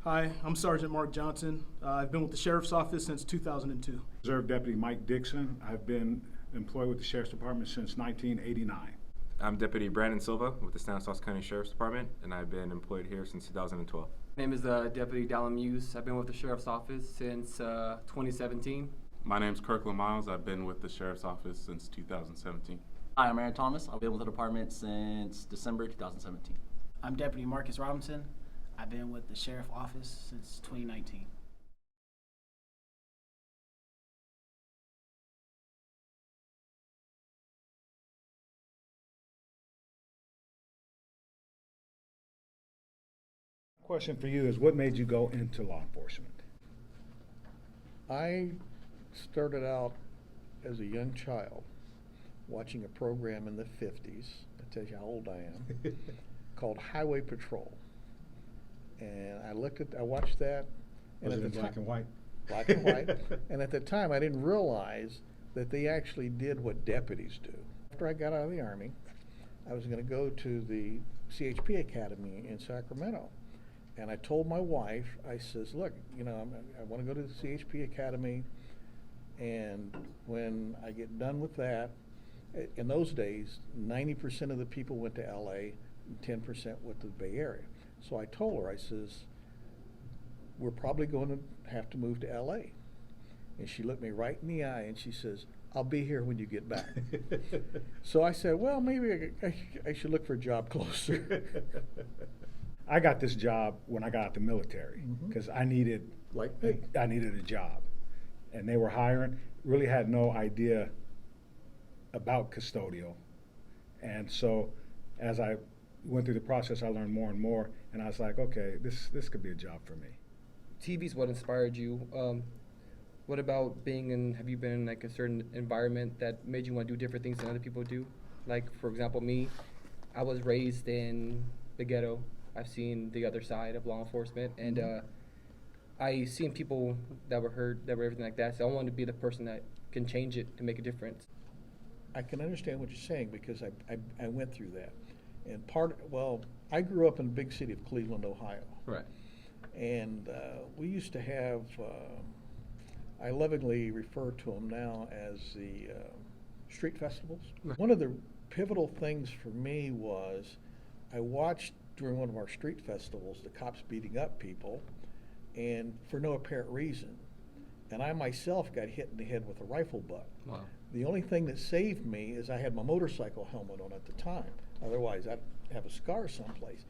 Hi, I'm Sergeant Mark Johnson. I've been with the Sheriff's Office since 2002. Reserve Deputy Mike Dixon. I've been employed with the Sheriff's Department since 1989. I'm Deputy Brandon Silva with the Stanislaus County Sheriff's Department, and I've been employed here since 2012. My name is Deputy Dallin Muse. I've been with the Sheriff's Office since 2017. My name's Kirkland Miles. I've been with the Sheriff's Office since 2017. Hi, I'm Aaron Thomas. I've been with the department since December 2017. I'm Deputy Marcus Robinson. I've been with the Sheriff's Office since 2019. Question for you is, what made you go into law enforcement? I started out as a young child watching a program in the 50s, that tells you how old I am, called Highway Patrol. And I watched that. Was it in black and white? Black and white. And at the time, I didn't realize that they actually did what deputies do. After I got out of the Army, I was going to go to the CHP Academy in Sacramento. And I told my wife, I says, look, I want to go to the CHP Academy, and when I get done with that, in those days, 90% of the people went to LA and 10% went to the Bay Area. So I told her, I says, we're probably going to have to move to LA. And she looked me right in the eye and she says, I'll be here when you get back. So I said, well, maybe I should look for a job closer. I got this job when I got out the military because I needed a job, and they were hiring. Really had no idea about custodial, and so as I went through the process, I learned more and more, and I was like, okay, this could be a job for me. TV's what inspired you. What about have you been in like a certain environment that made you want to do different things than other people do? Like, for example, me, I was raised in the ghetto. I've seen the other side of law enforcement, and I seen people that were hurt, that were everything like that. So I wanted to be the person that can change it to make a difference. I can understand what you're saying because I went through that. And I grew up in the big city of Cleveland, Ohio. Right. And we used to have, I lovingly refer to them now as the street festivals. Right. One of the pivotal things for me was I watched during one of our street festivals the cops beating up people, and for no apparent reason. And I myself got hit in the head with a rifle butt. Wow. The only thing that saved me is I had my motorcycle helmet on at the time. Otherwise, I'd have a scar someplace.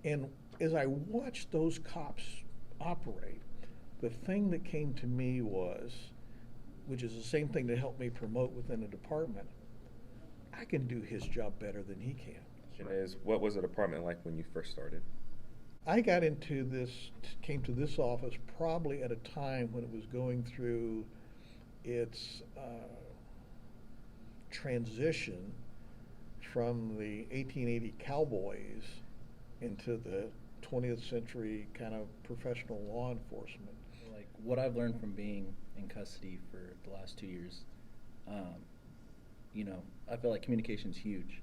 And as I watched those cops operate, the thing that came to me was, which is the same thing that helped me promote within the department, I can do his job better than he can. What was the department like when you first started? I came to this office probably at a time when it was going through its transition from the 1880 cowboys into the 20th century kind of professional law enforcement. Like what I've learned from being in custody for the last 2 years, I feel like communication's huge.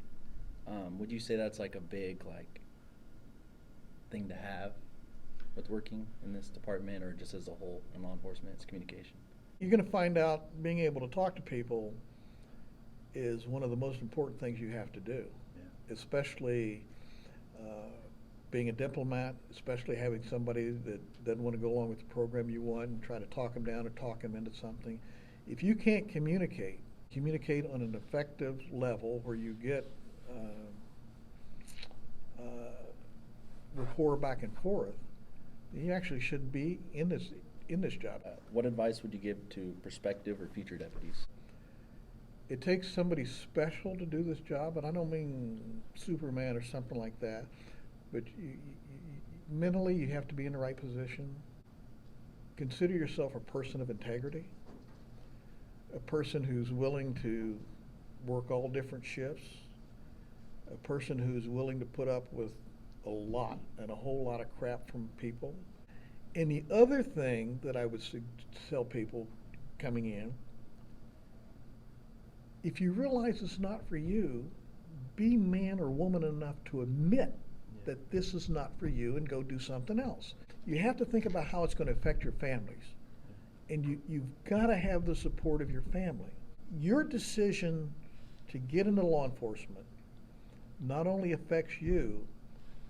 Would you say that's like a big thing to have with working in this department, or just as a whole in law enforcement? It's communication. You're going to find out being able to talk to people is one of the most important things you have to do, especially being a diplomat, especially having somebody that doesn't want to go along with the program you want and try to talk them down or talk them into something. If you can't communicate on an effective level where you get rapport back and forth, you actually should be in this job. What advice would you give to prospective or future deputies? It takes somebody special to do this job, and I don't mean Superman or something like that, but mentally you have to be in the right position. Consider yourself a person of integrity, a person who's willing to work all different shifts, a person who's willing to put up with a lot and a whole lot of crap from people. And the other thing that I would tell people coming in, if you realize it's not for you, be man or woman enough to admit that this is not for you and go do something else. You have to think about how it's going to affect your families. And you've got to have the support of your family. Your decision to get into law enforcement not only affects you,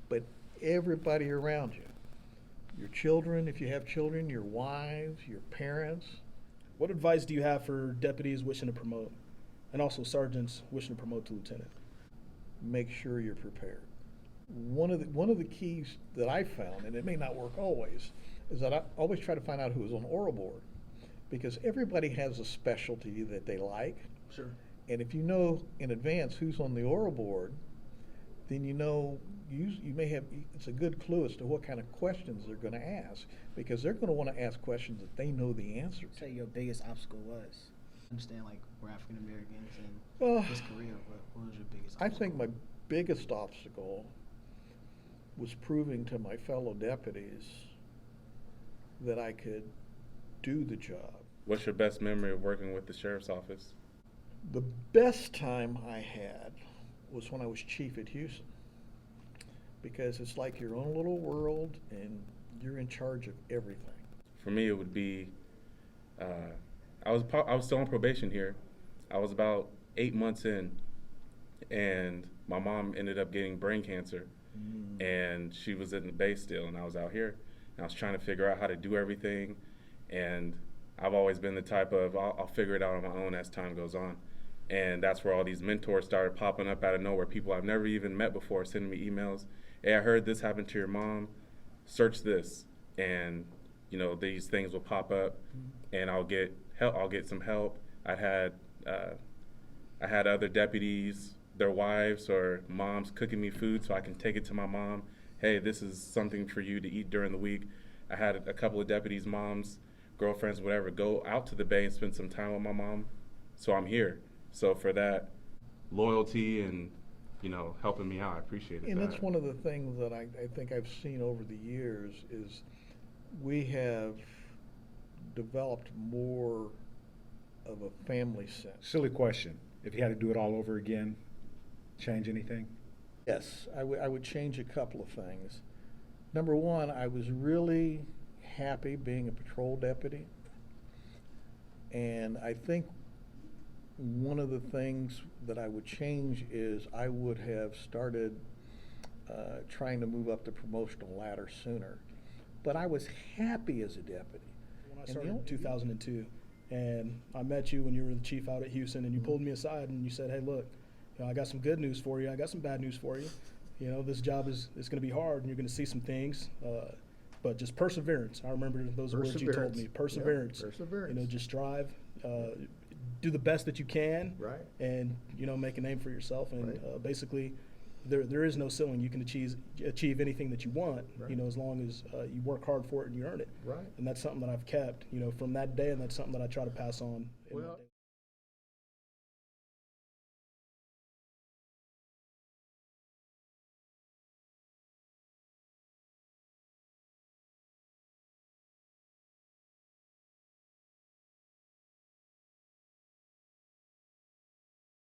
but everybody around you. Your children, if you have children, your wives, your parents. What advice do you have for deputies wishing to promote, and also sergeants wishing to promote to lieutenant? Make sure you're prepared. One of the keys that I found, and it may not work always, is that I always try to find out who's on the oral board, because everybody has a specialty that they like. Sure. And if you know in advance who's on the oral board, then you know you may have, it's a good clue as to what kind of questions they're going to ask, because they're going to want to ask questions that they know the answer to. Say your biggest obstacle was. Understand, like, we're African Americans and Well, this career, but what was your biggest I obstacle? think my biggest obstacle was proving to my fellow deputies that I could do the job. What's your best memory of working with the sheriff's office? The best time I had was when I was chief at Houston, because it's like your own little world and you're in charge of everything. For me, it would be, I was still on probation here. I was about 8 months in, and my mom ended up getting brain cancer, and she was in the base still, and I was out here, and I was trying to figure out how to do everything, and I've always been the type of, I'll figure it out on my own as time goes on. And that's where all these mentors started popping up out of nowhere. People I've never even met before sending me emails. Hey, I heard this happened to your mom. Search this. And, you know, these things will pop up, and I'll get help. I'll get some help. I had other deputies, their wives or moms cooking me food so I can take it to my mom. Hey, this is something for you to eat during the week. I had a couple of deputies' moms, girlfriends, whatever, go out to the Bay and spend some time with my mom. So I'm here. So for that loyalty and, you know, helping me out, I appreciate it. And that's one of the things that I think I've seen over the years is we have developed more of a family sense. Silly question. If you had to do it all over again, change anything? Yes, I would change a couple of things. Number one, I was really happy being a patrol deputy. And I think one of the things that I would change is I would have started trying to move up the promotional ladder sooner. But I was happy as a deputy. When I And started the in only- 2002, and I met you when you were the chief out at Houston, and you pulled me aside and you said, "Hey, look, you know, I got some good news for you. I got some bad news for you. You know, this job is going to be hard, and you're going to see some things, but just perseverance." I remember those words you told me. Perseverance. Yeah, perseverance. You know, just strive, do the best that you can, Right. and you know, make a name for yourself. And Right. Basically, there is no ceiling. You can achieve anything that you want. Right. You know, as long as you work hard for it and you earn it. Right. And that's something that I've kept, you know, from that day, and that's something that I try to pass on in my Well, day.